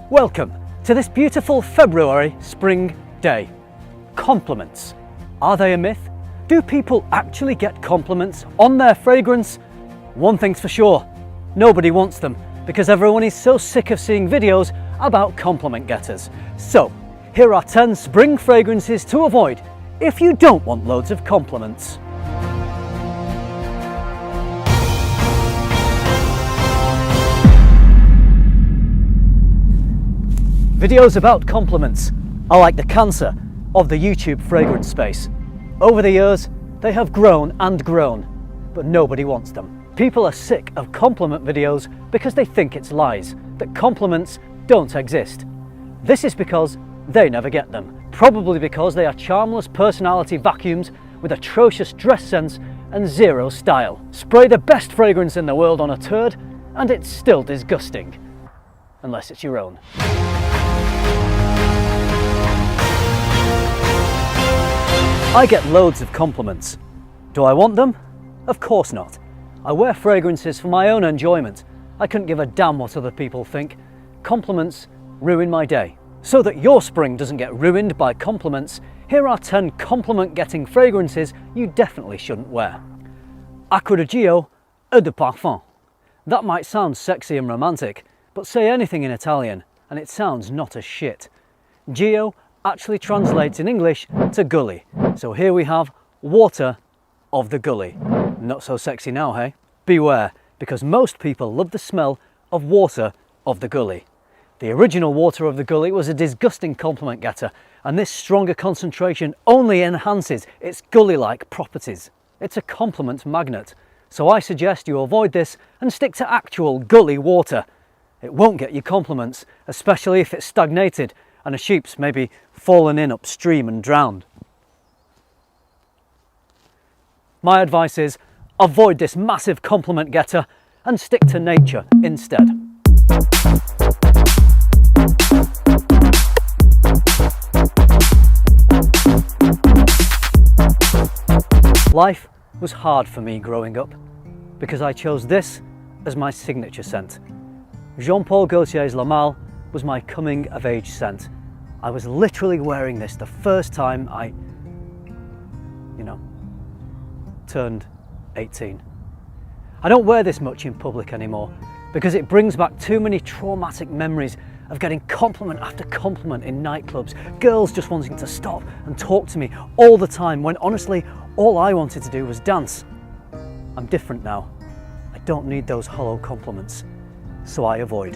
Welcome to this beautiful February spring day. Compliments. Are they a myth? Do people actually get compliments on their fragrance? One thing's for sure, nobody wants them because everyone is so sick of seeing videos about compliment getters. So, here are 10 spring fragrances to avoid if you don't want loads of compliments. Videos about compliments are like the cancer of the YouTube fragrance space. Over the years, they have grown and grown, but nobody wants them. People are sick of compliment videos because they think it's lies, that compliments don't exist. This is because they never get them, probably because they are charmless personality vacuums with atrocious dress sense and zero style. Spray the best fragrance in the world on a turd and it's still disgusting, unless it's your own. I get loads of compliments. Do I want them? Of course not. I wear fragrances for my own enjoyment. I couldn't give a damn what other people think. Compliments ruin my day. So that your spring doesn't get ruined by compliments, here are 10 compliment-getting fragrances you definitely shouldn't wear. Acqua di Gio Eau de Parfum. That might sound sexy and romantic, but say anything in Italian and it sounds not as shit. Gio actually translates in English to gully. So here we have water of the gully. Not so sexy now, hey? Beware, because most people love the smell of water of the gully. The original water of the gully was a disgusting compliment getter, and this stronger concentration only enhances its gully-like properties. It's a compliment magnet, so I suggest you avoid this and stick to actual gully water. It won't get you compliments, especially if it's stagnated and a sheep's maybe fallen in upstream and drowned. My advice is avoid this massive compliment getter and stick to nature instead. Life was hard for me growing up because I chose this as my signature scent. Jean-Paul Gaultier's La Malle was my coming of age scent. I was literally wearing this the first time I, turned 18. I don't wear this much in public anymore because it brings back too many traumatic memories of getting compliment after compliment in nightclubs, girls just wanting to stop and talk to me all the time when honestly all I wanted to do was dance. I'm different now. I don't need those hollow compliments, so I avoid.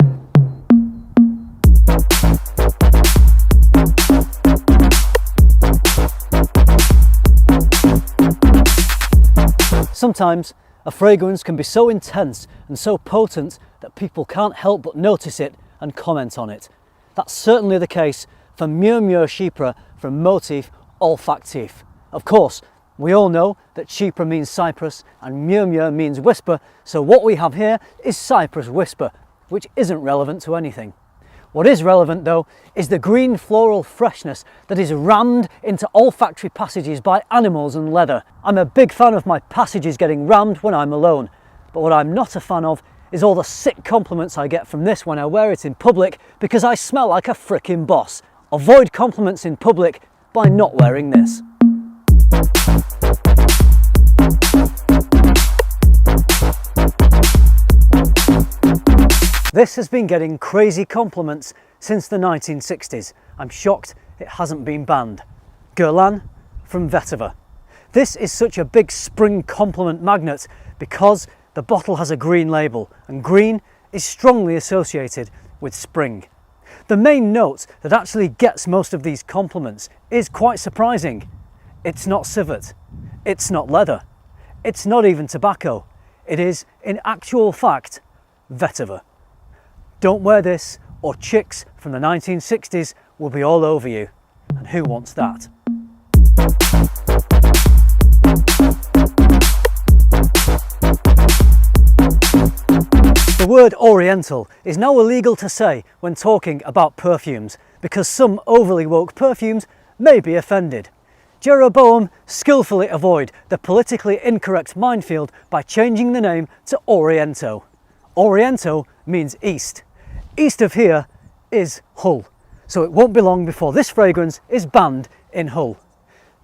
Sometimes a fragrance can be so intense and so potent that people can't help but notice it and comment on it. That's certainly the case for Murmure Chypre from Motif Olfactif. Of course, we all know that Chypre means cypress and Murmure means whisper, so what we have here is Cypress Whisper, which isn't relevant to anything. What is relevant though is the green floral freshness that is rammed into olfactory passages by animals and leather. I'm a big fan of my passages getting rammed when I'm alone, but what I'm not a fan of is all the sick compliments I get from this when I wear it in public because I smell like a frickin' boss. Avoid compliments in public by not wearing this. This has been getting crazy compliments since the 1960s. I'm shocked it hasn't been banned. Guerlain from Vetiver. This is such a big spring compliment magnet because the bottle has a green label and green is strongly associated with spring. The main note that actually gets most of these compliments is quite surprising. It's not civet, it's not leather, it's not even tobacco. It is, in actual fact, vetiver. Don't wear this or chicks from the 1960s will be all over you. And who wants that? The word Oriental is now illegal to say when talking about perfumes because some overly woke perfumes may be offended. Jeroboam skillfully avoid the politically incorrect minefield by changing the name to Oriento. Oriento means east. East of here is Hull, so it won't be long before this fragrance is banned in Hull.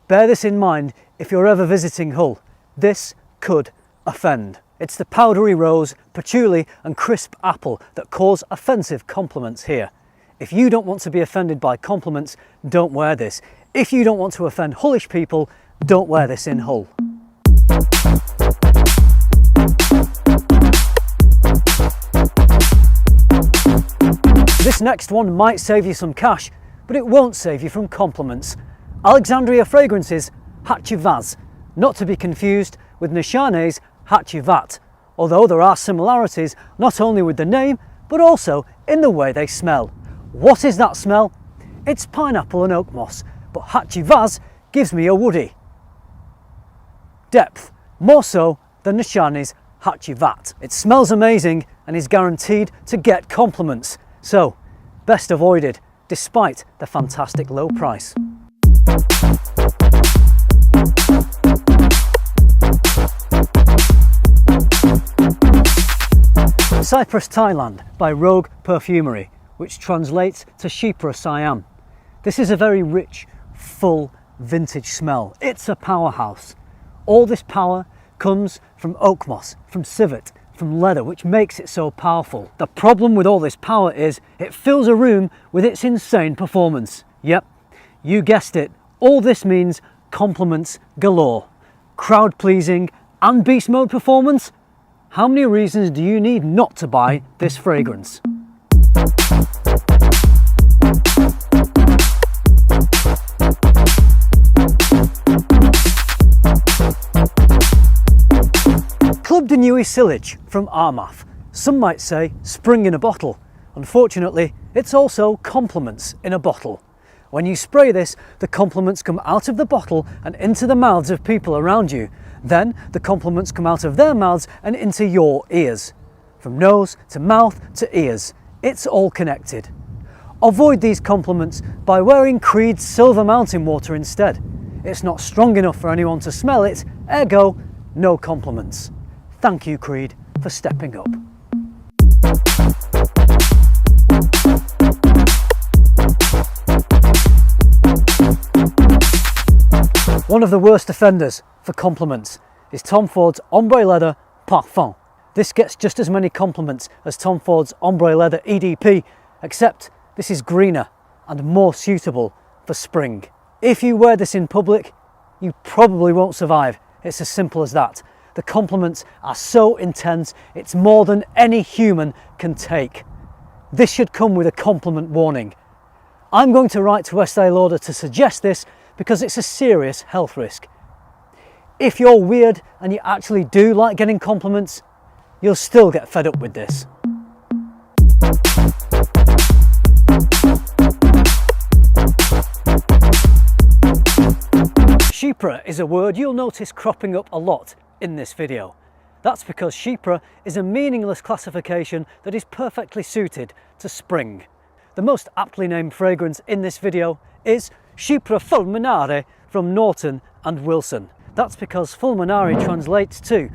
Bear this in mind if you're ever visiting Hull. This could offend. It's the powdery rose, patchouli and crisp apple that cause offensive compliments here. If you don't want to be offended by compliments, don't wear this. If you don't want to offend Hullish people, don't wear this in Hull. This next one might save you some cash, but it won't save you from compliments. Alexandria Fragrances Hatchi Vaz, not to be confused with Nishane's Hatchi Vat, although there are similarities not only with the name, but also in the way they smell. What is that smell? It's pineapple and oak moss, but Hatchi Vaz gives me a woody depth, more so than Nishane's Hatchi Vat. It smells amazing and is guaranteed to get compliments, so best avoided despite the fantastic low price. Cyprus, Thailand by Rogue Perfumery, which translates to Chypre, Siam. This is a very rich, full, vintage smell. It's a powerhouse. All this power comes from oak moss, from civet, from leather, which makes it so powerful. The problem with all this power is it fills a room with its insane performance. Yep, you guessed it. All this means compliments galore. Crowd pleasing and beast mode performance. How many reasons do you need not to buy this fragrance? Club de Nuit Sillage from Armagh. Some might say spring in a bottle. Unfortunately, it's also compliments in a bottle. When you spray this, the compliments come out of the bottle and into the mouths of people around you. Then the compliments come out of their mouths and into your ears. From nose to mouth to ears, it's all connected. Avoid these compliments by wearing Creed's Silver Mountain Water instead. It's not strong enough for anyone to smell it, ergo, no compliments. Thank you, Creed, for stepping up. One of the worst offenders for compliments is Tom Ford's Ombre Leather Parfum. This gets just as many compliments as Tom Ford's Ombre Leather EDP, except this is greener and more suitable for spring. If you wear this in public, you probably won't survive. It's as simple as that. The compliments are so intense, it's more than any human can take. This should come with a compliment warning. I'm going to write to Estée Lauder to suggest this because it's a serious health risk. If you're weird and you actually do like getting compliments, you'll still get fed up with this. Chypre is a word you'll notice cropping up a lot in this video. That's because Chypre is a meaningless classification that is perfectly suited to spring. The most aptly named fragrance in this video is Chypre Fulminare from Norton and Wilson. That's because fulminare translates to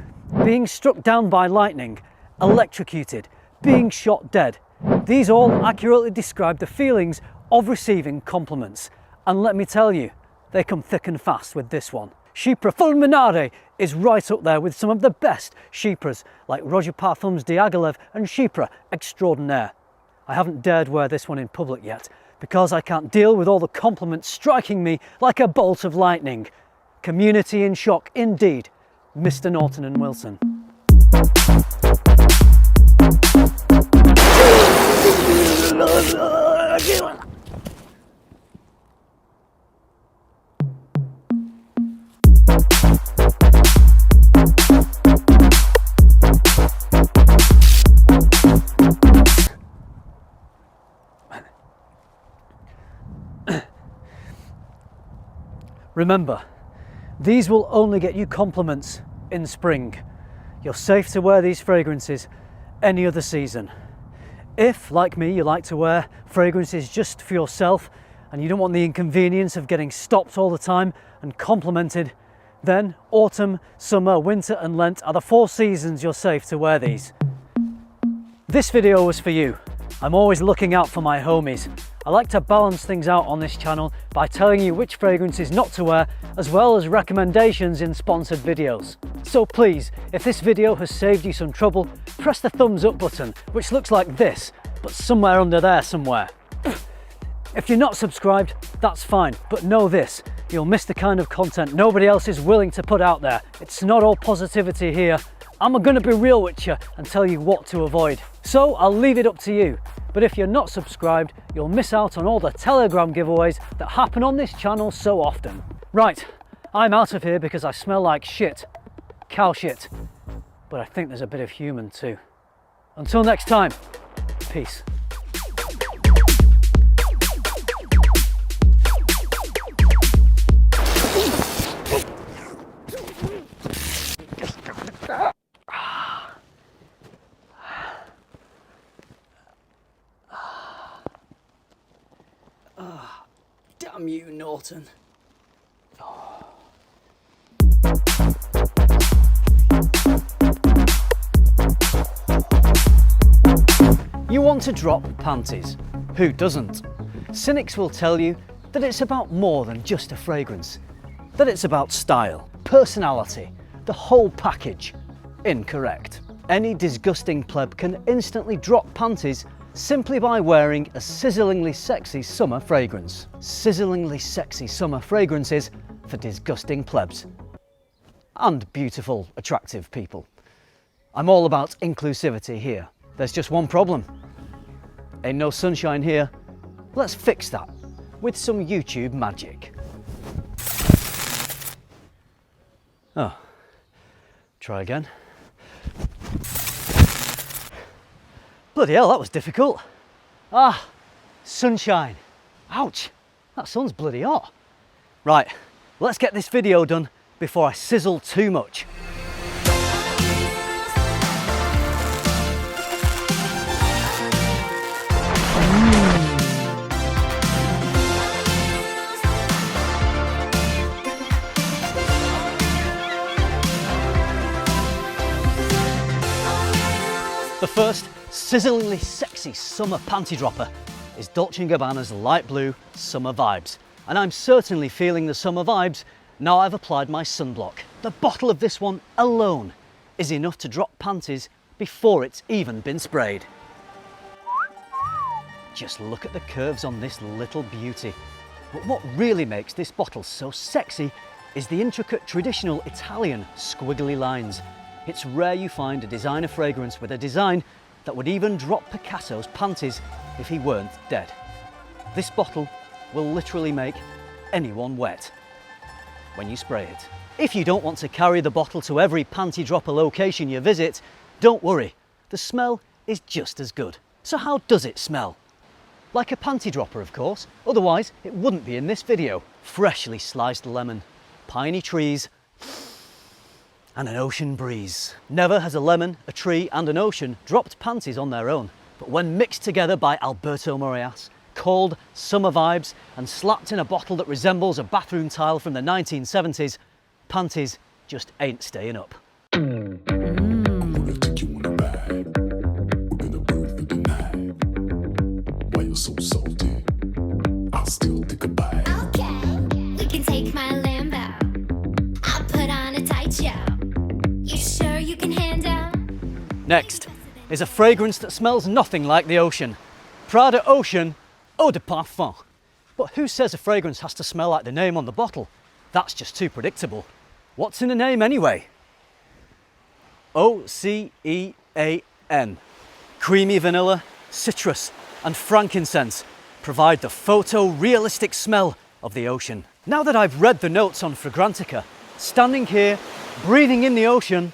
being struck down by lightning, electrocuted, being shot dead. These all accurately describe the feelings of receiving compliments. And let me tell you, they come thick and fast with this one. Chypre Fulminare is right up there with some of the best Chypres like Roger Parfum's Diaghilev and Chypre Extraordinaire. I haven't dared wear this one in public yet because I can't deal with all the compliments striking me like a bolt of lightning. Community in shock indeed, Mr. Norton and Wilson. Remember, these will only get you compliments in spring. You're safe to wear these fragrances any other season. If, like me, you like to wear fragrances just for yourself and you don't want the inconvenience of getting stopped all the time and complimented, then autumn, summer, winter and Lent are the 4 seasons you're safe to wear these. This video was for you. I'm always looking out for my homies. I like to balance things out on this channel by telling you which fragrances not to wear, as well as recommendations in sponsored videos. So please, if this video has saved you some trouble, press the thumbs up button, which looks like this, but somewhere under there somewhere. If you're not subscribed, that's fine, but know this, you'll miss the kind of content nobody else is willing to put out there. It's not all positivity here. I'm gonna be real with you and tell you what to avoid. So I'll leave it up to you. But if you're not subscribed, you'll miss out on all the Telegram giveaways that happen on this channel so often. Right, I'm out of here because I smell like shit. Cow shit. But I think there's a bit of human too. Until next time, peace. Damn you, Norton. You want to drop panties? Who doesn't? Cynics will tell you that it's about more than just a fragrance, that it's about style, personality, the whole package. Incorrect. Any disgusting pleb can instantly drop panties simply by wearing a sizzlingly sexy summer fragrance. Sizzlingly sexy summer fragrances for disgusting plebs. And beautiful, attractive people. I'm all about inclusivity here. There's just one problem. Ain't no sunshine here. Let's fix that with some YouTube magic. Oh, try again. Bloody hell, that was difficult. Ah, sunshine. Ouch, that sun's bloody hot. Right, let's get this video done before I sizzle too much. The first sizzlingly sexy summer panty dropper is Dolce & Gabbana's light blue Summer Vibes. And I'm certainly feeling the summer vibes now I've applied my sunblock. The bottle of this one alone is enough to drop panties before it's even been sprayed. Just look at the curves on this little beauty. But what really makes this bottle so sexy is the intricate traditional Italian squiggly lines. It's rare you find a designer fragrance with a design that would even drop Picasso's panties if he weren't dead. This bottle will literally make anyone wet when you spray it. If you don't want to carry the bottle to every panty dropper location you visit, don't worry, the smell is just as good. So how does it smell? Like a panty dropper, of course, otherwise it wouldn't be in this video. Freshly sliced lemon, piney trees, and an ocean breeze. Never has a lemon, a tree and an ocean dropped panties on their own, but when mixed together by Alberto Morillas, called Summer Vibes and slapped in a bottle that resembles a bathroom tile from the 1970s, panties just ain't staying up. I'm gonna take you on a ride. We're gonna burn through the night. Why you so salty? I'll still take a bite. Okay, we can take my Lambo. I'll put on a tight show. You sure you can handle? Next is a fragrance that smells nothing like the ocean. Prada Ocean Eau de Parfum. But who says a fragrance has to smell like the name on the bottle? That's just too predictable. What's in a name anyway? OCEAN. Creamy vanilla, citrus and frankincense provide the photo-realistic smell of the ocean. Now that I've read the notes on Fragrantica, standing here, breathing in the ocean,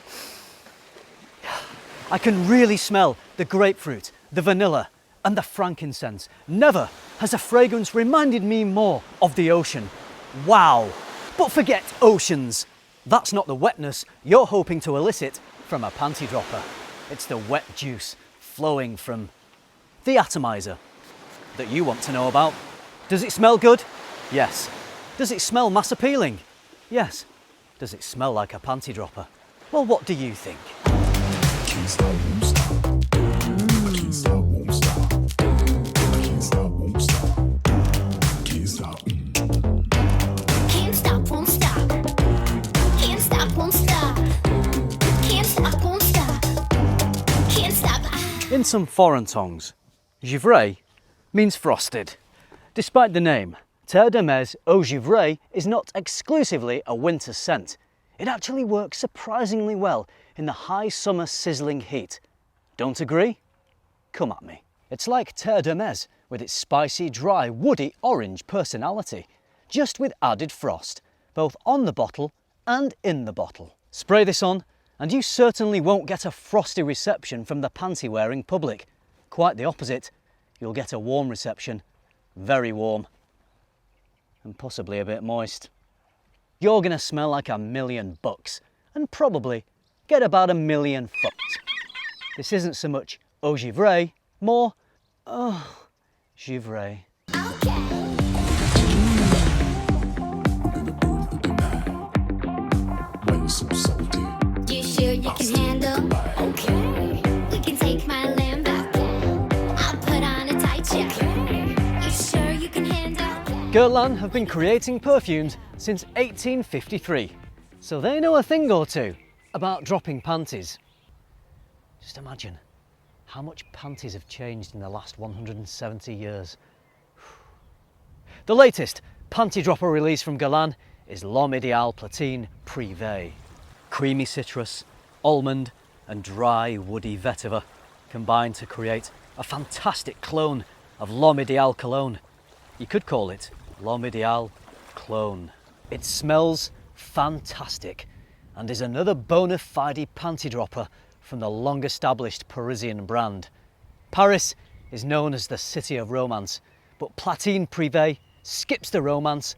I can really smell the grapefruit, the vanilla and the frankincense. Never has a fragrance reminded me more of the ocean. Wow! But forget oceans. That's not the wetness you're hoping to elicit from a panty dropper. It's the wet juice flowing from the atomizer that you want to know about. Does it smell good? Yes. Does it smell mass appealing? Yes. Does it smell like a panty dropper? Well, what do you think? Can't stop, won't stop. I can't stop, won't stop. In some foreign tongues, givré means frosted. Despite the name, Terre de Mes Eau Givrée is not exclusively a winter scent. It actually works surprisingly well in the high summer sizzling heat. Don't agree? Come at me. It's like Terre de Mes with its spicy, dry, woody orange personality, just with added frost, both on the bottle and in the bottle. Spray this on and you certainly won't get a frosty reception from the panty-wearing public. Quite the opposite, you'll get a warm reception, very warm, and possibly a bit moist. You're gonna smell like $1,000,000 and probably get about 1,000,000 fucked. This isn't so much eau givrée, more, oh, givrée. Why you so salty? You sure you can handle? Okay. We can take my Lambo. I'll put on a tight jacket. You sure you can handle? Guerlain have been creating perfumes since 1853, so they know a thing or two about dropping panties. Just imagine how much panties have changed in the last 170 years. The latest panty dropper release from Guerlain is L'Homme Ideal Platine Privé. Creamy citrus, almond and dry woody vetiver combine to create a fantastic clone of L'Homme Ideal cologne. You could call it L'Homme Ideal Clone. It smells fantastic and is another bona fide panty dropper from the long-established Parisian brand. Paris is known as the city of romance, but Platine Privé skips the romance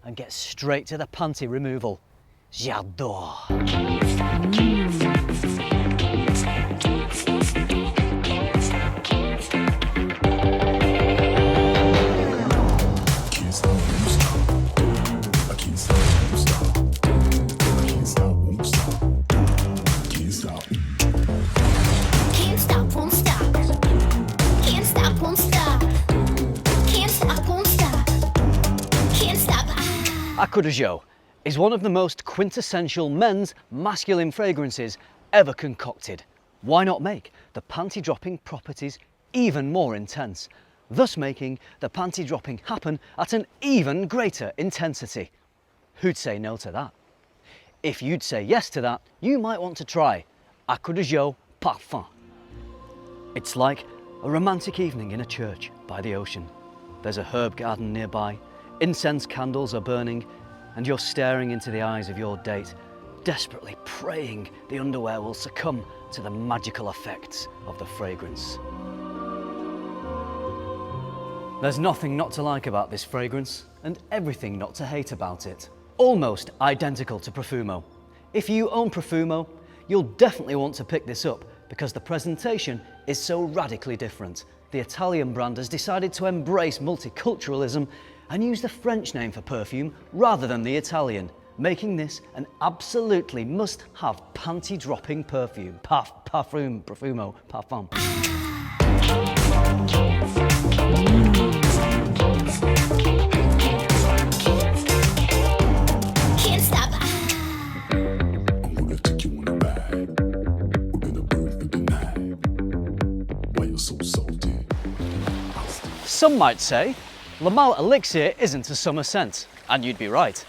and gets straight to the panty removal. J'adore! Can't stop, won't stop. I can't stop, won't stop. I can't stop, won't stop. Can't stop. Can't stop, won't stop. Can't stop, won't stop. Can't stop, won't stop. Can't stop. Acqua di Gio is one of the most quintessential men's masculine fragrances ever concocted. Why not make the panty dropping properties even more intense, thus making the panty dropping happen at an even greater intensity? Who'd say no to that? If you'd say yes to that, you might want to try Acqua di Gio Parfum. It's like a romantic evening in a church by the ocean. There's a herb garden nearby, incense candles are burning, and you're staring into the eyes of your date, desperately praying the underwear will succumb to the magical effects of the fragrance. There's nothing not to like about this fragrance, and everything not to hate about it. Almost identical to Profumo. If you own Profumo, you'll definitely want to pick this up because the presentation is so radically different. The Italian brand has decided to embrace multiculturalism and use the French name for perfume rather than the Italian, making this an absolutely must-have panty-dropping perfume. Parfume, Profumo, Parfum. Can't stop. I'm gonna take you on a ride. We're gonna burn through the night. Why you so salty? Some might say Le Mal Elixir isn't a summer scent, and you'd be right.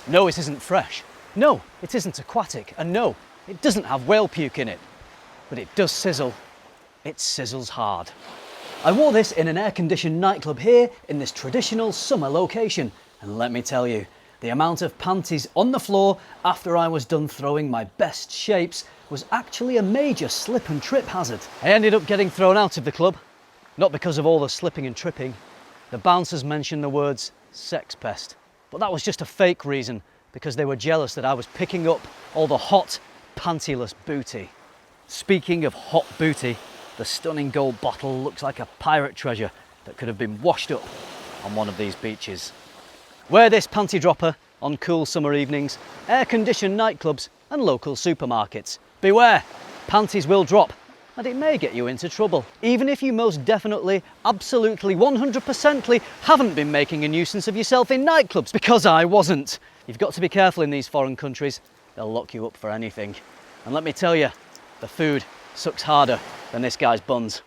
No, it isn't fresh. No, it isn't aquatic. And no, it doesn't have whale puke in it. But it does sizzle. It sizzles hard. I wore this in an air-conditioned nightclub here in this traditional summer location. And let me tell you, the amount of panties on the floor after I was done throwing my best shapes was actually a major slip and trip hazard. I ended up getting thrown out of the club, not because of all the slipping and tripping. The bouncers mentioned the words sex pest, but that was just a fake reason because they were jealous that I was picking up all the hot, pantyless booty. Speaking of hot booty, the stunning gold bottle looks like a pirate treasure that could have been washed up on one of these beaches. Wear this panty dropper on cool summer evenings, air-conditioned nightclubs and local supermarkets. Beware, panties will drop and it may get you into trouble, even if you most definitely, absolutely, 100%ly haven't been making a nuisance of yourself in nightclubs, because I wasn't. You've got to be careful in these foreign countries. They'll lock you up for anything. And let me tell you, the food sucks harder than this guy's buns.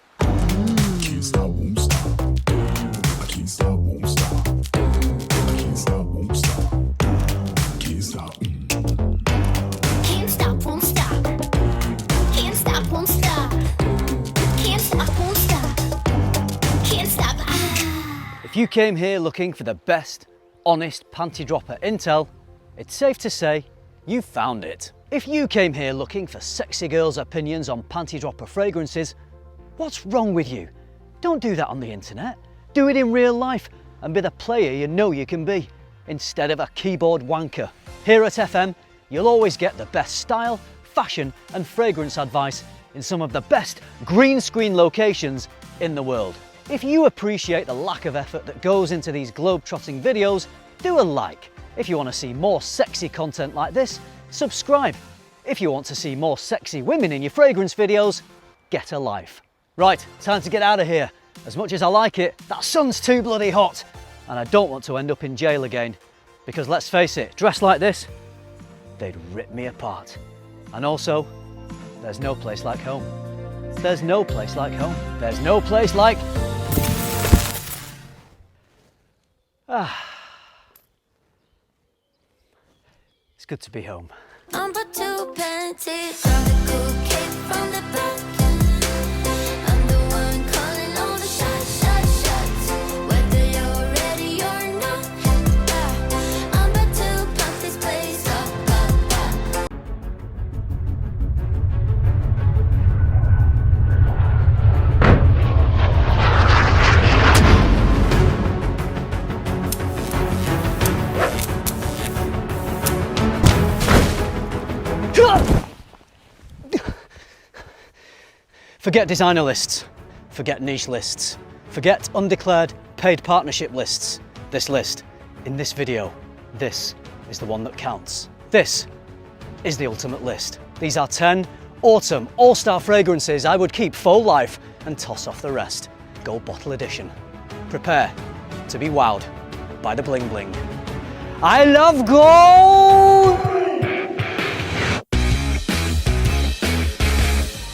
If you came here looking for the best, honest panty dropper intel, it's safe to say you found it. If you came here looking for sexy girls' opinions on panty dropper fragrances, what's wrong with you? Don't do that on the internet. Do it in real life and be the player you know you can be, instead of a keyboard wanker. Here at FM, you'll always get the best style, fashion and fragrance advice in some of the best green screen locations in the world. If you appreciate the lack of effort that goes into these globe-trotting videos, do a like. If you want to see more sexy content like this, subscribe. If you want to see more sexy women in your fragrance videos, get a life. Right, time to get out of here. As much as I like it, that sun's too bloody hot, and I don't want to end up in jail again. Because let's face it, dressed like this, they'd rip me apart. And also, there's no place like home. There's no place like home. There's no place like... It's good to be home. Number two panties, from the cool kid from the back. I'm the one calling all the shots. Whether you're ready or not. I'm about to pump this place up. Forget designer lists, forget niche lists, forget undeclared paid partnership lists. This list, in this video, this is the one that counts. This is the ultimate list. These are 10 autumn all-star fragrances I would keep full life and toss off the rest. Gold bottle edition. Prepare to be wowed by the bling bling. I love gold!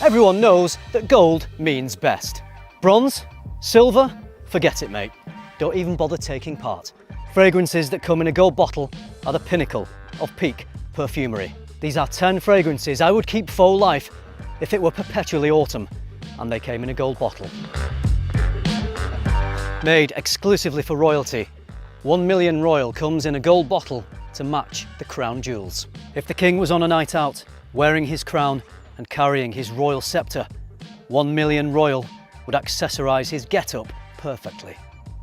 Everyone knows that gold means best. Bronze? Silver? Forget it, mate. Don't even bother taking part. Fragrances that come in a gold bottle are the pinnacle of peak perfumery. These are 10 fragrances I would keep full life if it were perpetually autumn and they came in a gold bottle. Made exclusively for royalty, 1 million Royal comes in a gold bottle to match the crown jewels. If the king was on a night out, wearing his crown and carrying his royal sceptre, 1 million Royal would accessorise his get-up perfectly.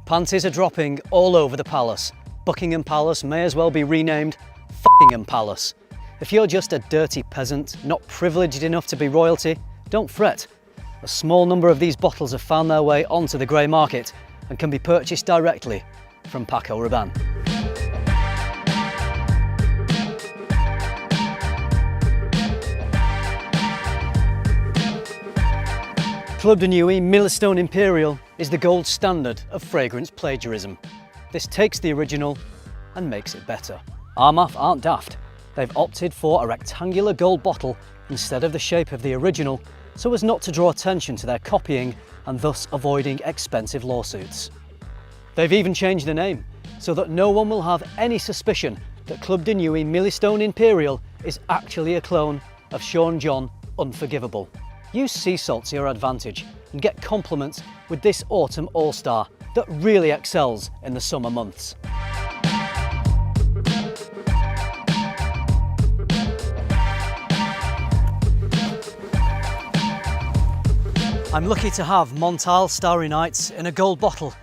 Panties are dropping all over the palace. Buckingham Palace may as well be renamed F***ingham Palace. If you're just a dirty peasant, not privileged enough to be royalty, don't fret. A small number of these bottles have found their way onto the grey market and can be purchased directly from Paco Rabanne. Club de Nuit Millestone Imperial is the gold standard of fragrance plagiarism. This takes the original and makes it better. Armaf aren't daft. They've opted for a rectangular gold bottle instead of the shape of the original so as not to draw attention to their copying and thus avoiding expensive lawsuits. They've even changed the name so that no one will have any suspicion that Club de Nuit Millestone Imperial is actually a clone of Sean John Unforgivable. Use sea salt to your advantage and get compliments with this autumn all-star that really excels in the summer months. I'm lucky to have Montal Starry Nights in a gold bottle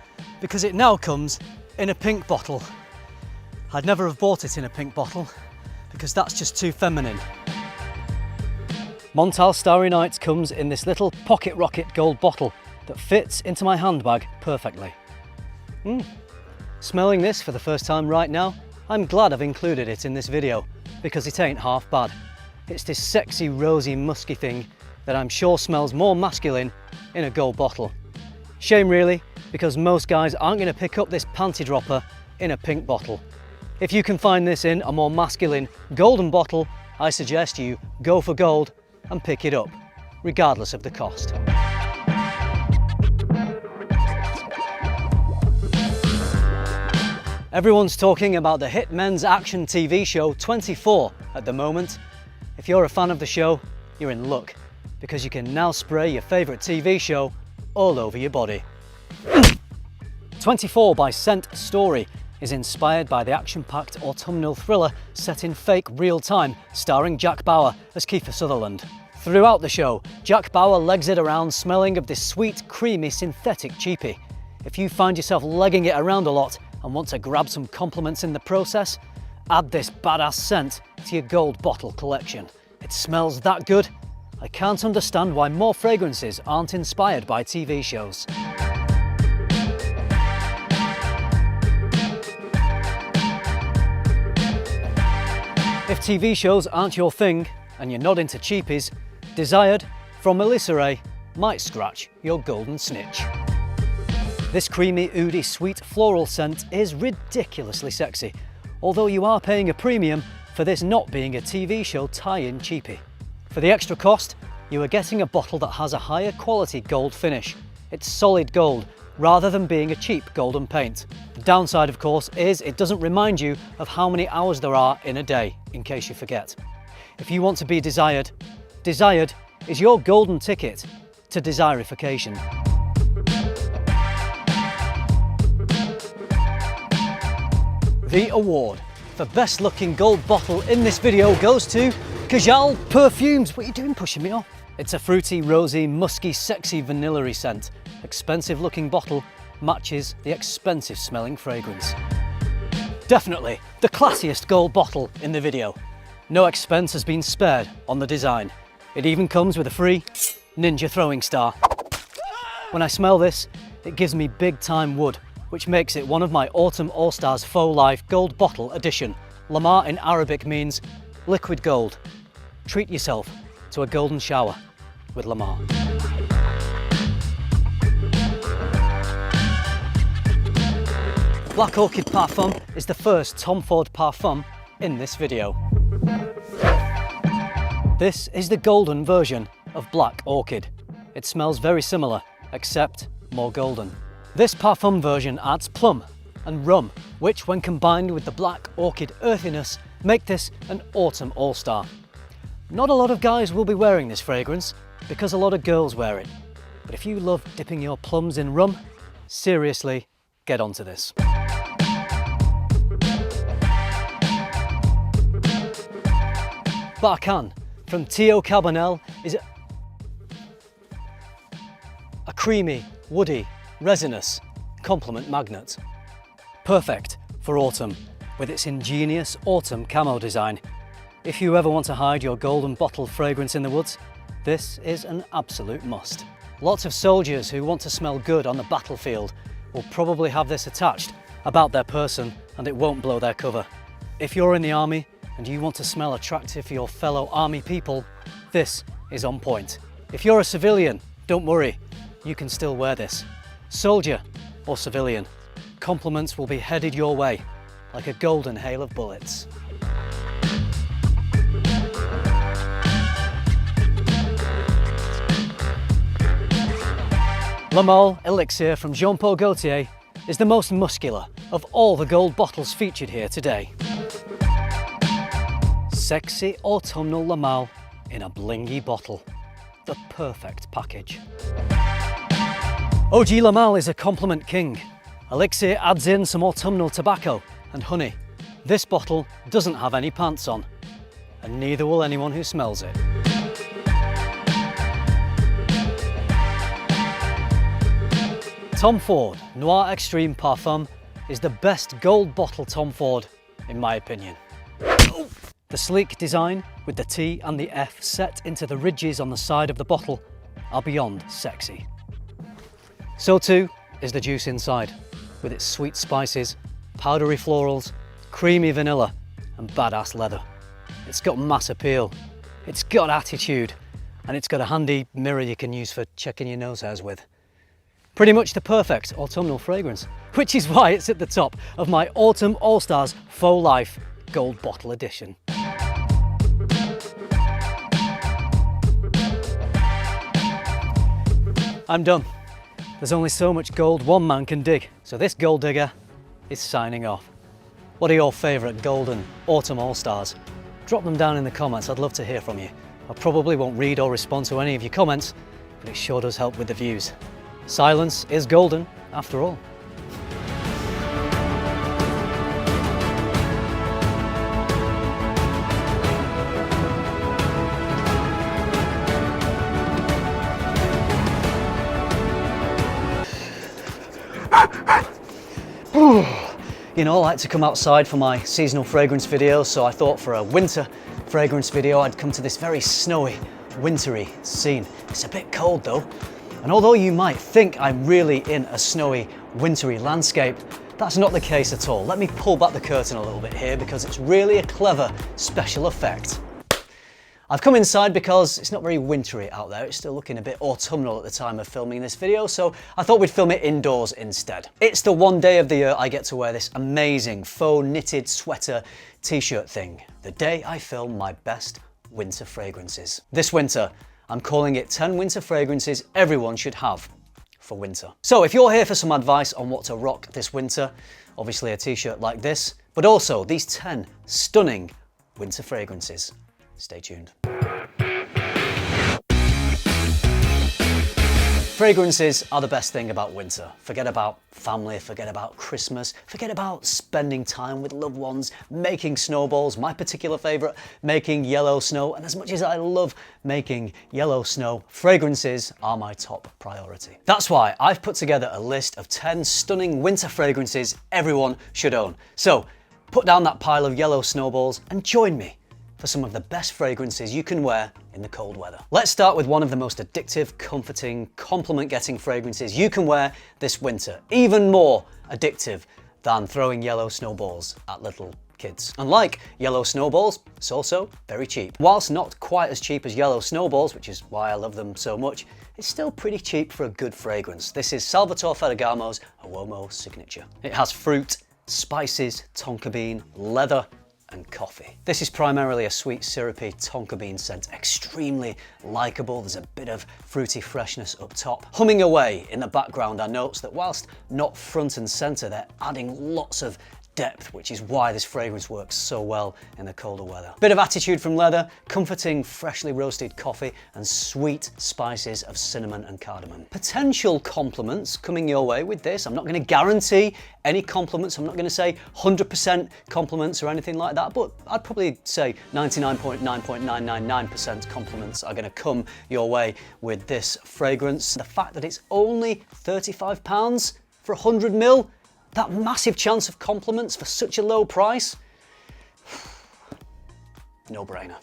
because it now comes in a pink bottle. I'd never have bought it in a pink bottle because that's just too feminine. Montal Starry Nights comes in this little pocket rocket gold bottle that fits into my handbag perfectly. Smelling this for the first time right now, I'm glad I've included it in this video because it ain't half bad. It's this sexy, rosy, musky thing that I'm sure smells more masculine in a gold bottle. Shame really, because most guys aren't going to pick up this panty dropper in a pink bottle. If you can find this in a more masculine golden bottle, I suggest you go for gold and pick it up, regardless of the cost. Everyone's talking about the hit men's action TV show 24 at the moment. If you're a fan of the show, you're in luck, because you can now spray your favourite TV show all over your body. 24 by Scent Story is inspired by the action-packed autumnal thriller set in fake real time, starring Jack Bauer as Kiefer Sutherland. Throughout the show, Jack Bauer legs it around smelling of this sweet, creamy, synthetic cheapie. If you find yourself legging it around a lot and want to grab some compliments in the process, add this badass scent to your gold bottle collection. It smells that good. I can't understand why more fragrances aren't inspired by TV shows. If TV shows aren't your thing and you're not into cheapies, Desired from Melissa Ray might scratch your golden snitch. This creamy, oody, sweet floral scent is ridiculously sexy, although you are paying a premium for this not being a TV show tie-in cheapie. For the extra cost, you are getting a bottle that has a higher quality gold finish. It's solid gold, rather than being a cheap golden paint. The downside, of course, is it doesn't remind you of how many hours there are in a day, in case you forget. If you want to be desired, Desired is your golden ticket to desirification. The award for best looking gold bottle in this video goes to Kajal Perfumes. What are you doing pushing me off? It's a fruity, rosy, musky, sexy vanilla-y scent. Expensive looking bottle matches the expensive smelling fragrance. Definitely the classiest gold bottle in the video. No expense has been spared on the design. It even comes with a free ninja throwing star. When I smell this, it gives me big time wood, which makes it one of my Autumn All-Stars Faux Life Gold Bottle Edition. Lamar in Arabic means liquid gold. Treat yourself to a golden shower with Lamar. Black Orchid Parfum is the first Tom Ford parfum in this video. This is the golden version of Black Orchid. It smells very similar, except more golden. This parfum version adds plum and rum, which when combined with the Black Orchid earthiness, make this an autumn all-star. Not a lot of guys will be wearing this fragrance because a lot of girls wear it. But if you love dipping your plums in rum, seriously, get onto this. Barcan from Tio Carbonel is a creamy, woody, resinous compliment magnet. Perfect for autumn with its ingenious autumn camo design. If you ever want to hide your golden bottle fragrance in the woods, this is an absolute must. Lots of soldiers who want to smell good on the battlefield will probably have this attached about their person and it won't blow their cover. If you're in the army and you want to smell attractive for your fellow army people, this is on point. If you're a civilian, don't worry, you can still wear this. Soldier or civilian, compliments will be headed your way like a golden hail of bullets. La Mole Elixir from Jean Paul Gaultier is the most muscular of all the gold bottles featured here today. Sexy autumnal La Mole in a blingy bottle. The perfect package. OG La Mole is a compliment king. Elixir adds in some autumnal tobacco and honey. This bottle doesn't have any pants on, and neither will anyone who smells it. Tom Ford Noir Extreme Parfum is the best gold bottle Tom Ford, in my opinion. The sleek design with the T and the F set into the ridges on the side of the bottle are beyond sexy. So too is the juice inside, with its sweet spices, powdery florals, creamy vanilla and badass leather. It's got mass appeal, it's got attitude, and it's got a handy mirror you can use for checking your nose hairs with. Pretty much the perfect autumnal fragrance, which is why it's at the top of my Autumn All-Stars Faux Life Gold Bottle Edition. I'm done. There's only so much gold one man can dig, so this gold digger is signing off. What are your favourite golden Autumn All-Stars? Drop them down in the comments, I'd love to hear from you. I probably won't read or respond to any of your comments, but it sure does help with the views. Silence is golden, after all. You know, I like to come outside for my seasonal fragrance videos, so I thought for a winter fragrance video I'd come to this very snowy, wintry scene. It's a bit cold though, and although you might think I'm really in a snowy, wintry landscape, that's not the case at all. Let me pull back the curtain a little bit here because it's really a clever special effect. I've come inside because it's not very wintry out there. It's still looking a bit autumnal at the time of filming this video, so I thought we'd film it indoors instead. It's the one day of the year I get to wear this amazing faux knitted sweater t-shirt thing. The day I film my best winter fragrances. This winter, I'm calling it 10 winter fragrances everyone should have for winter. So if you're here for some advice on what to rock this winter, obviously a t-shirt like this, but also these 10 stunning winter fragrances. Stay tuned. Fragrances are the best thing about winter. Forget about family, forget about Christmas, forget about spending time with loved ones, making snowballs, my particular favourite, making yellow snow, and as much as I love making yellow snow, fragrances are my top priority. That's why I've put together a list of 10 stunning winter fragrances everyone should own. So put down that pile of yellow snowballs and join me for some of the best fragrances you can wear in the cold weather. Let's start with one of the most addictive, comforting, compliment-getting fragrances you can wear this winter. Even more addictive than throwing yellow snowballs at little kids. Unlike yellow snowballs, it's also very cheap. Whilst not quite as cheap as yellow snowballs, which is why I love them so much, it's still pretty cheap for a good fragrance. This is Salvatore Ferragamo's Uomo Signature. It has fruit, spices, tonka bean, leather, and coffee. This is primarily a sweet, syrupy tonka bean scent, extremely likeable. There's a bit of fruity freshness up top. Humming away in the background are notes that, whilst not front and center, they're adding lots of depth, which is why this fragrance works so well in the colder weather. Bit of attitude from leather, comforting freshly roasted coffee, and sweet spices of cinnamon and cardamom. Potential compliments coming your way with this. I'm not going to guarantee any compliments. I'm not going to say 100% compliments or anything like that, but I'd probably say 99.999% compliments are going to come your way with this fragrance. The fact that it's only £35 for 100 ml, that massive chance of compliments for such a low price? No brainer.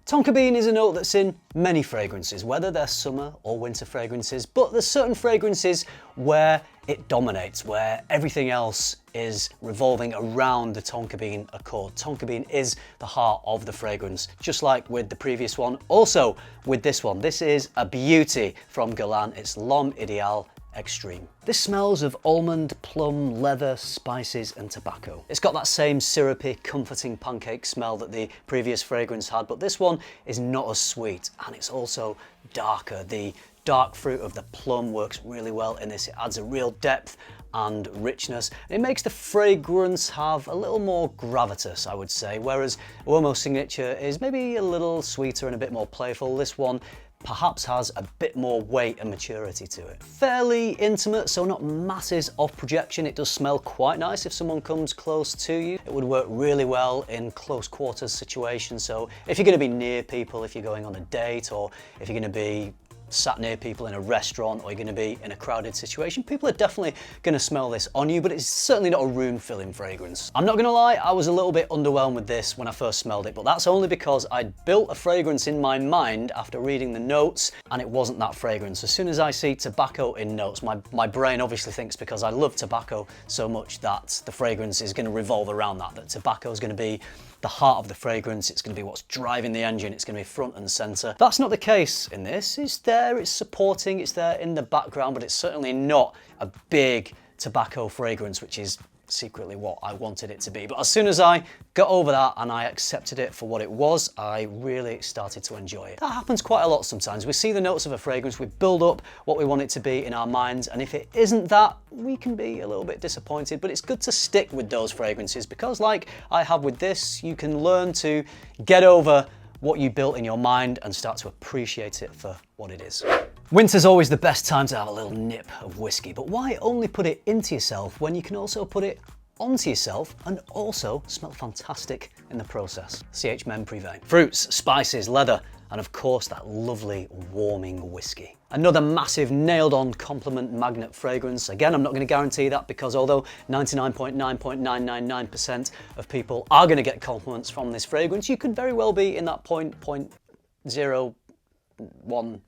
Tonka bean is a note that's in many fragrances, whether they're summer or winter fragrances, but there's certain fragrances where it dominates, where everything else is revolving around the tonka bean accord. Tonka bean is the heart of the fragrance, just like with the previous one. Also with this one, this is a beauty from Guerlain. It's L'Homme Idéal Extreme. This smells of almond, plum, leather, spices and tobacco. It's got that same syrupy, comforting pancake smell that the previous fragrance had, but this one is not as sweet and it's also darker. The dark fruit of the plum works really well in this. It adds a real depth and richness. It makes the fragrance have a little more gravitas, I would say, whereas Uomo Signature is maybe a little sweeter and a bit more playful. This one perhaps has a bit more weight and maturity to it. Fairly intimate, so not masses of projection. It does smell quite nice if someone comes close to you. It would work really well in close quarters situations. So if you're going to be near people, if you're going on a date, or if you're going to be sat near people in a restaurant, or you're going to be in a crowded situation, people are definitely going to smell this on you, but it's certainly not a room-filling fragrance. I'm not going to lie, I was a little bit underwhelmed with this when I first smelled it, but that's only because I'd built a fragrance in my mind after reading the notes, and it wasn't that fragrance. As soon as I see tobacco in notes, my brain obviously thinks, because I love tobacco so much, that the fragrance is going to revolve around that tobacco is going to be the heart of the fragrance. It's going to be what's driving the engine. It's going to be front and center. That's not the case in this. It's there, it's supporting, it's there in the background, but it's certainly not a big tobacco fragrance, which is secretly what I wanted it to be. But as soon as I got over that and I accepted it for what it was, I really started to enjoy it. That happens quite a lot sometimes. We see the notes of a fragrance, we build up what we want it to be in our minds, and if it isn't that, we can be a little bit disappointed. But it's good to stick with those fragrances, because like I have with this, you can learn to get over what you built in your mind and start to appreciate it for what it is. Winter's always the best time to have a little nip of whiskey, but why only put it into yourself when you can also put it onto yourself and also smell fantastic in the process? CH Men Privé. Fruits, spices, leather, and of course that lovely warming whiskey. Another massive nailed-on compliment magnet fragrance. Again, I'm not going to guarantee that because although 99.99999% of people are going to get compliments from this fragrance, you could very well be in that 0.01%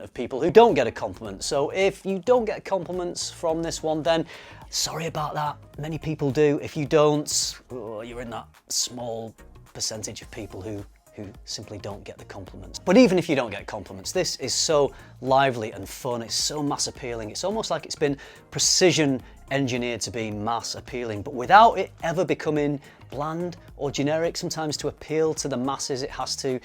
of people who don't get a compliment. So if you don't get compliments from this one, then sorry about that. Many people do. If you don't, you're in that small percentage of people who simply don't get the compliments. But even if you don't get compliments, this is so lively and fun. It's so mass appealing. It's almost like it's been precision engineered to be mass appealing, but without it ever becoming bland or generic. Sometimes to appeal to the masses, it has to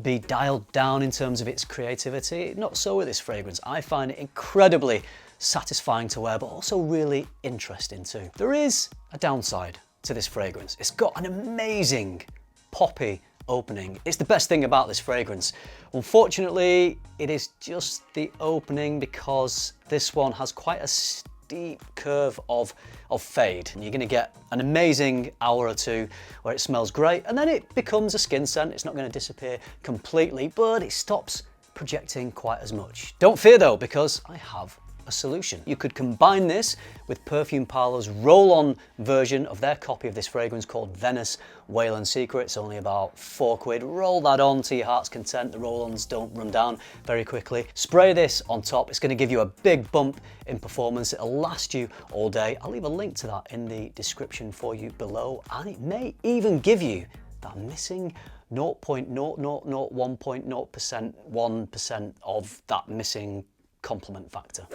be dialed down in terms of its creativity. Not so with this fragrance. I find it incredibly satisfying to wear, but also really interesting too. There is a downside to this fragrance. It's got an amazing poppy opening. It's the best thing about this fragrance. Unfortunately, it is just the opening because this one has quite a steep curve of fade. And you're going to get an amazing hour or two where it smells great and then it becomes a skin scent. It's not going to disappear completely, but it stops projecting quite as much. Don't fear though, because I have a solution. You could combine this with Perfume Parlour's roll-on version of their copy of this fragrance called Venice Whale & Secret. It's only about £4. Roll that on to your heart's content. The roll-ons don't run down very quickly. Spray this on top. It's going to give you a big bump in performance. It'll last you all day. I'll leave a link to that in the description for you below, and it may even give you that missing 0.0001% 1% of that missing compliment factor.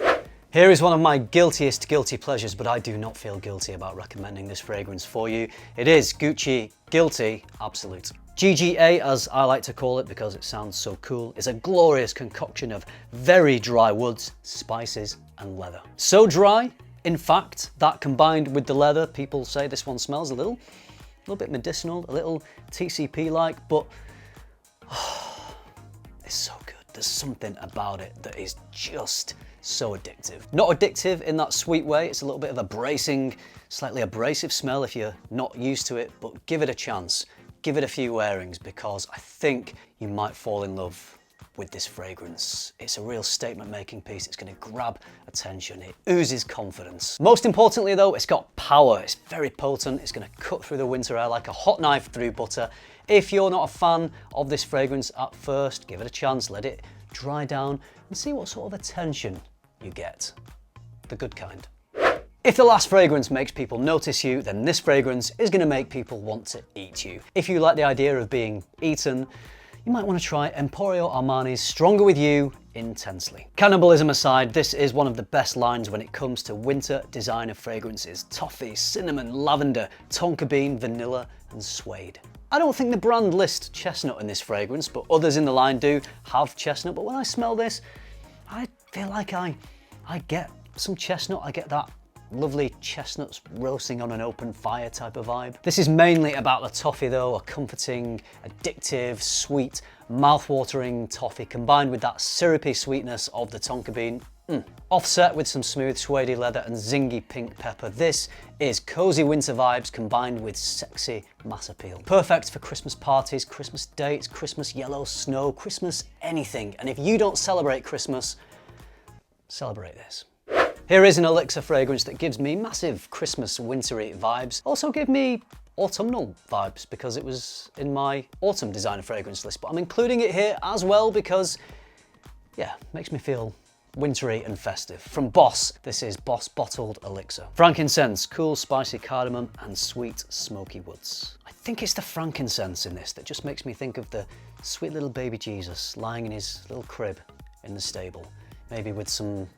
Here is one of my guiltiest guilty pleasures, but I do not feel guilty about recommending this fragrance for you. It is Gucci Guilty Absolute. GGA, as I like to call it because it sounds so cool, is a glorious concoction of very dry woods, spices, and leather. So dry, in fact, that combined with the leather, people say this one smells a little bit medicinal, a little TCP-like, but it's so good. There's something about it that is just so addictive. Not addictive in that sweet way. It's a little bit of a bracing, slightly abrasive smell if you're not used to it, but give it a chance. Give it a few wearings because I think you might fall in love with this fragrance. It's a real statement-making piece. It's going to grab attention. It oozes confidence. Most importantly though, it's got power. It's very potent. It's going to cut through the winter air like a hot knife through butter. If you're not a fan of this fragrance at first, give it a chance, let it dry down and see what sort of attention you get. The good kind. If the last fragrance makes people notice you, then this fragrance is going to make people want to eat you. If you like the idea of being eaten, you might want to try Emporio Armani's Stronger With You Intensely. Cannibalism aside, this is one of the best lines when it comes to winter designer fragrances. Toffee, cinnamon, lavender, tonka bean, vanilla, and suede. I don't think the brand lists chestnut in this fragrance, but others in the line do have chestnut. But when I smell this, I feel like I get some chestnut. I get that lovely chestnuts roasting on an open fire type of vibe. This is mainly about the toffee though, a comforting, addictive, sweet, mouth-watering toffee combined with that syrupy sweetness of the tonka bean. Offset with some smooth suede leather and zingy pink pepper. This is cozy winter vibes combined with sexy mass appeal. Perfect for Christmas parties, Christmas dates, Christmas yellow snow, Christmas anything. And if you don't celebrate Christmas, celebrate this. Here is an elixir fragrance that gives me massive Christmas wintry vibes. Also give me autumnal vibes because it was in my autumn designer fragrance list, but I'm including it here as well because, yeah, makes me feel wintry and festive. From Boss, this is Boss Bottled Elixir. Frankincense, cool spicy cardamom, and sweet smoky woods. I think it's the frankincense in this that just makes me think of the sweet little baby Jesus lying in his little crib in the stable, maybe with some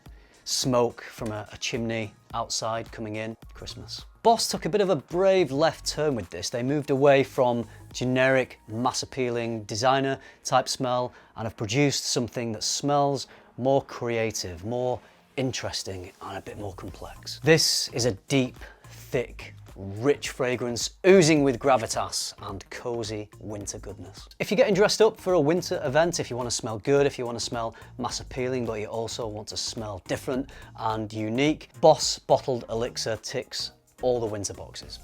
smoke from a chimney outside coming in. Christmas. Boss took a bit of a brave left turn with this. They moved away from generic, mass appealing designer type smell and have produced something that smells more creative, more interesting, and a bit more complex. This is a deep, thick, rich fragrance, oozing with gravitas and cozy winter goodness. If you're getting dressed up for a winter event, if you want to smell good, if you want to smell mass appealing, but you also want to smell different and unique, Boss Bottled Elixir ticks all the winter boxes.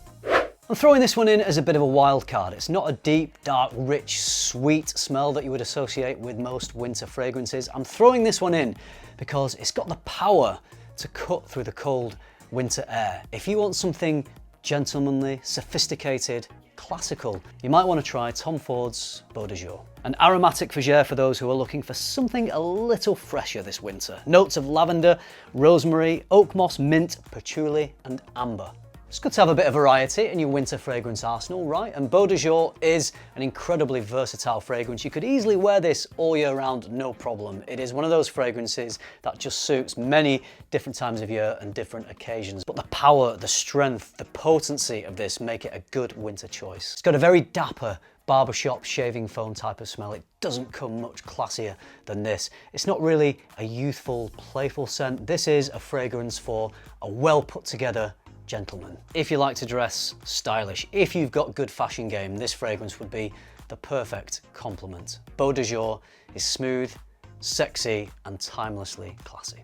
I'm throwing this one in as a bit of a wild card. It's not a deep, dark, rich, sweet smell that you would associate with most winter fragrances. I'm throwing this one in because it's got the power to cut through the cold winter air. If you want something gentlemanly, sophisticated, classical, you might want to try Tom Ford's Beau de Jour. An aromatic fougere for those who are looking for something a little fresher this winter. Notes of lavender, rosemary, oak moss, mint, patchouli and amber. It's good to have a bit of variety in your winter fragrance arsenal, right? And Beau de Jour is an incredibly versatile fragrance. You could easily wear this all year round, no problem. It is one of those fragrances that just suits many different times of year and different occasions. But the power, the strength, the potency of this make it a good winter choice. It's got a very dapper barbershop shaving foam type of smell. It doesn't come much classier than this. It's not really a youthful, playful scent. This is a fragrance for a well put together gentleman. If you like to dress stylish, if you've got good fashion game, this fragrance would be the perfect complement. Beau de Jour is smooth, sexy, and timelessly classy.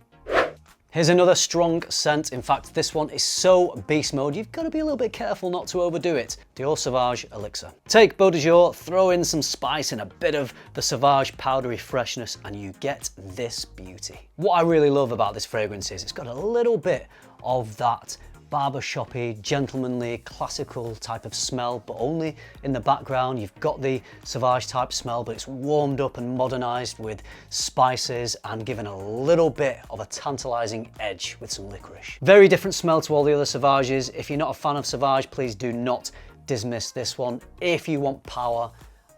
Here's another strong scent. In fact, this one is so beast mode, you've got to be a little bit careful not to overdo it. Dior Sauvage Elixir. Take Beau de Jour, throw in some spice and a bit of the Sauvage powdery freshness, and you get this beauty. What I really love about this fragrance is it's got a little bit of that barbershoppy, gentlemanly, classical type of smell, but only in the background. You've got the Sauvage type smell, but it's warmed up and modernized with spices and given a little bit of a tantalizing edge with some licorice. Very different smell to all the other Sauvages. If you're not a fan of Sauvage, please do not dismiss this one. If you want power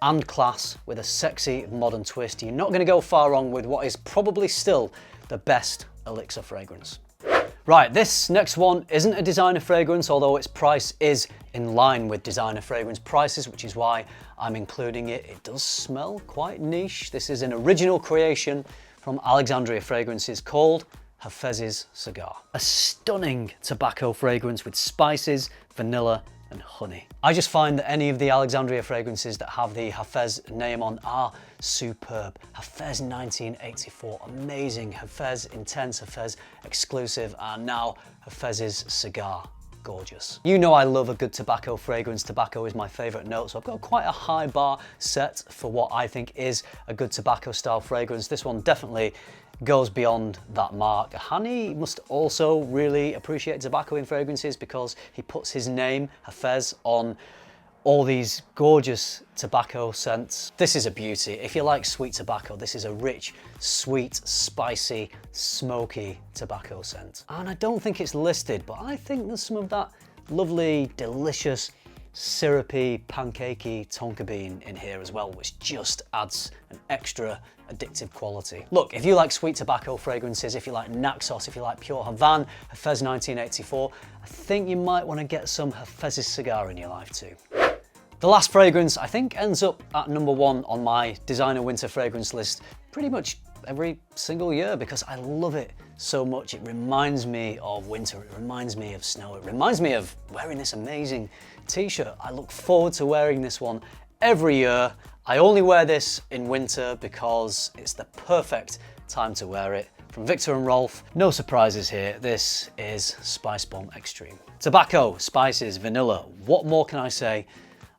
and class with a sexy modern twist, you're not going to go far wrong with what is probably still the best Elixir fragrance. Right, this next one isn't a designer fragrance, although its price is in line with designer fragrance prices, which is why I'm including it. It does smell quite niche. This is an original creation from Alexandria Fragrances called Hafez's Cigar. A stunning tobacco fragrance with spices, vanilla, and honey. I just find that any of the Alexandria fragrances that have the Hafez name on are superb. Hafez 1984, amazing. Hafez Intense, Hafez Exclusive, and now Hafez's Cigar, gorgeous. You know I love a good tobacco fragrance. Tobacco is my favorite note, so I've got quite a high bar set for what I think is a good tobacco style fragrance. This one definitely goes beyond that mark. Hani must also really appreciate tobacco in fragrances because he puts his name, Hafez, on all these gorgeous tobacco scents. This is a beauty. If you like sweet tobacco, this is a rich, sweet, spicy, smoky tobacco scent. And I don't think it's listed, but I think there's some of that lovely, delicious, syrupy, pancakey tonka bean in here as well, which just adds an extra addictive quality. Look, if you like sweet tobacco fragrances, if you like Naxos, if you like Pure Havana, Hafez 1984, I think you might want to get some Hafez's Cigar in your life too. The last fragrance I think ends up at #1 on my designer winter fragrance list pretty much every single year because I love it so much. It reminds me of winter, it reminds me of snow, it reminds me of wearing this amazing t-shirt. I look forward to wearing this one every year. I only wear this in winter because it's the perfect time to wear it. From Victor and Rolf, no surprises here, this is Spice Bomb Extreme. Tobacco, spices, vanilla, what more can I say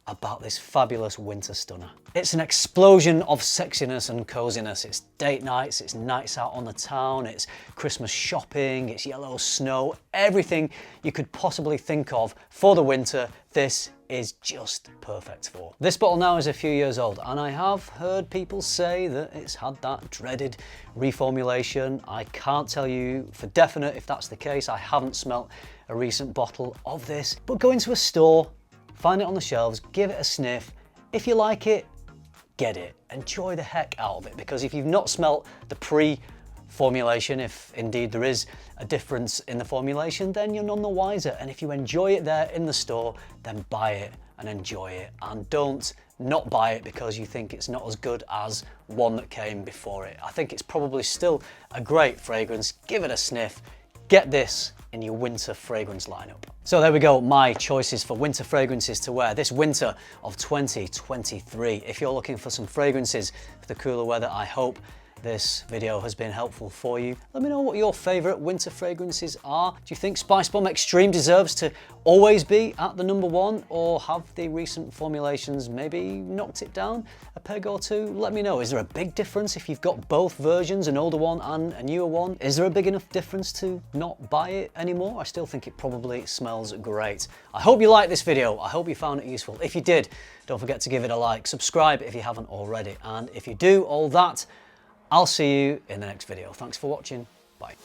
about this fabulous winter stunner? It's an explosion of sexiness and coziness. It's date nights, it's nights out on the town, it's Christmas shopping, it's yellow snow, everything you could possibly think of for the winter, this is just perfect for. This bottle now is a few years old and I have heard people say that it's had that dreaded reformulation. I can't tell you for definite if that's the case. I haven't smelt a recent bottle of this, but go into a store, find it on the shelves, give it a sniff. If you like it, get it. Enjoy the heck out of it, because if you've not smelt the pre-formulation, if indeed there is a difference in the formulation, then you're none the wiser. And if you enjoy it there in the store, then buy it and enjoy it. And don't not buy it because you think it's not as good as one that came before it. I think it's probably still a great fragrance. Give it a sniff, get this in your winter fragrance lineup. So there we go, my choices for winter fragrances to wear this winter of 2023. If you're looking for some fragrances for the cooler weather, I hope this video has been helpful for you. Let me know what your favorite winter fragrances are. Do you think Spice Bomb Extreme deserves to always be at the #1, or have the recent formulations maybe knocked it down a peg or two? Let me know. Is there a big difference if you've got both versions, an older one and a newer one? Is there a big enough difference to not buy it anymore? I still think it probably smells great. I hope you liked this video. I hope you found it useful. If you did, don't forget to give it a like, subscribe if you haven't already, and if you do all that, I'll see you in the next video. Thanks for watching. Bye.